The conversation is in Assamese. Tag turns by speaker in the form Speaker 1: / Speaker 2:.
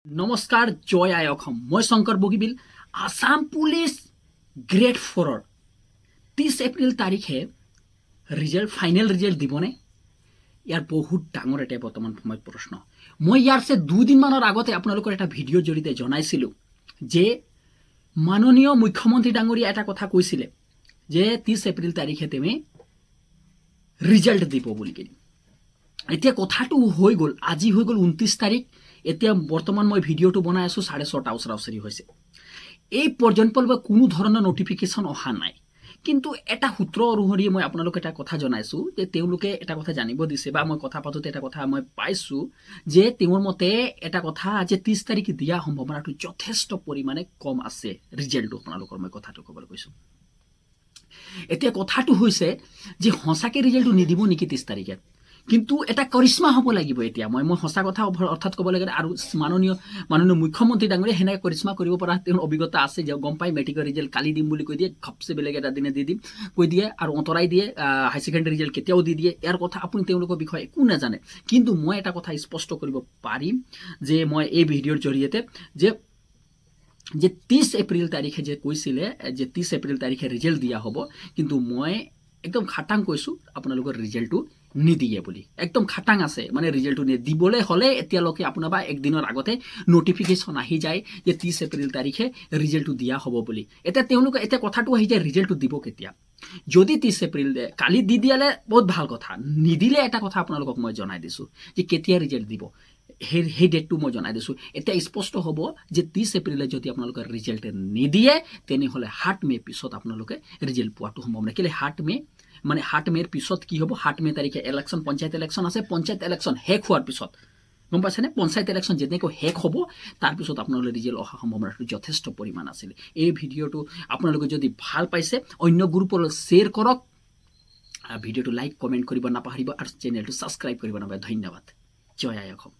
Speaker 1: নমস্কাৰ জয় আই অসম মই শংকৰ বগীবিল আসাম পুলিচ গ্ৰেড 4 30 এপ্ৰিল তাৰিখে ফাইনেল ৰিজাল্ট দিবনে ইয়াৰ বহুত ডাঙৰ এটা বৰ্তমান সময়ত প্ৰশ্ন মই ইয়াৰ সে দুদিনমানৰ আগতে আপোনালোকৰ এটা ভিডিঅ' জৰিয়তে জনাইছিলোঁ যে মাননীয় মুখ্যমন্ত্ৰী ডাঙৰীয়া এটা কথা কৈছিলে যে 30 এপ্ৰিল তাৰিখে তুমি ৰিজাল্ট দিব বুলি কিনে এতিয়া কথাটো হৈ গ'ল আজি হৈ গ'ল 29 তাৰিখ এতিয়া বৰ্তমান মই ভিডিঅ'টো বনাই আছো 6:30 ওচৰা-ওচৰি হৈছে এই পৰ্যন্ত কোনো ধৰণৰ নটিফিকেশ্যন অহা নাই কিন্তু এটা সূত্ৰ অনুসৰি মই আপোনালোক এটা কথা জনাইছো যে তেওঁলোকে এটা কথা জানিব দিছে বা মই কথা পাতোতে এটা কথা মই পাইছো যে তেওঁৰ মতে এটা কথা যে 30 তাৰিখ দিয়া সম্ভাৱনাটো যথেষ্ট পৰিমাণে কম আছে ৰিজাল্টটো আপোনালোকৰ মই কথাটো ক'বলৈ কৈছো এতিয়া কথাটো হৈছে যে হসাকে ৰিজাল্টটো নিদিব নেকি 30 তাৰিখে কিন্তু এটা কৰিশ্মা হ'ব লাগিব এতিয়া মই হসা কথা অৰ্থাৎ ক'ব লাগে আৰু মাননীয় মুখ্যমন্ত্ৰী ডাঙৰীয়া হেনে কৰিশ্মা কৰিব পৰা তেওঁৰ অভিজ্ঞতা আছে যে গম পাই মেট্ৰিকৰ ৰিজাল্ট কালি দিম বুলি কৈ দিয়ে ঘপছে বেলেগ এটা দিনে দি দিম কৈ দিয়ে আৰু অন্তৰাই দিয়ে হাই ছেকেণ্ডাৰী ৰিজাল্ট কেতিয়াও দি দিয়ে ইয়াৰ কথা আপুনি তেওঁলোকৰ বিষয়ে একো নাজানে কিন্তু মই এটা কথা স্পষ্ট কৰিব পাৰিম যে মই এই ভিডিঅ'ৰ জৰিয়তে যে 30 এপ্ৰিল তাৰিখে যে কৈছিলে যে 30 এপ্ৰিল তাৰিখে ৰিজাল্ট দিয়া হ'ব কিন্তু মই একদম খাটাং কৈছো আপোনালোকৰ ৰিজাল্টটো নিদিয়ে বুলি একদম খাটাং আছে মানে ৰিজাল্টটো দিবলৈ হ'লে এতিয়ালৈকে আপোনাৰ বা একদিনৰ আগতে নটিফিকেশ্যন আহি যায় যে 30 এপ্ৰিল তাৰিখে ৰিজাল্টটো দিয়া হ'ব বুলি এতিয়া তেওঁলোকে এতিয়া কথাটো আহি যায় ৰিজাল্টটো দিব কেতিয়া যদি 30 এপ্ৰিল কালি দি দিয়ালে বহুত ভাল কথা নিদিলে এটা কথা আপোনালোকক মই জনাই দিছোঁ যে কেতিয়া ৰিজাল্ট দিব সেই ডেটটো মই জনাই দিছোঁ এতিয়া স্পষ্ট হ'ব যে 30 এপ্ৰিলে যদি আপোনালোকে ৰিজাল্ট নিদিয়ে তেনেহ'লে 7 মে পিছত আপোনালোকে ৰিজাল্ট পোৱাটো সম্ভৱ নাই কেলে 7 মে মানে 7 মেৰ পিছত কি হ'ব 7 মে তাৰিখে ইলেকশ্যন পঞ্চায়ত ইলেকশ্যন আছে পঞ্চায়ত ইলেকশ্যন শেষ হোৱাৰ পিছত গম পাইছেনে পঞ্চায়ত ইলেকশ্যন যেনেকৈ শেষ হ'ব তাৰপিছত আপোনালোকে ৰিজাল্ট অহা সম্ভাৱনাটো যথেষ্ট পৰিমাণ আছিল এই ভিডিঅ'টো আপোনালোকে যদি ভাল পাইছে অন্য গ্ৰুপলৈ শ্বেয়াৰ কৰক ভিডিঅ'টো লাইক কমেণ্ট কৰিব নাপাহৰিব আৰু চেনেলটো ছাবস্ক্ৰাইব কৰিব নাপাহৰিব ধন্যবাদ জয় আই অসম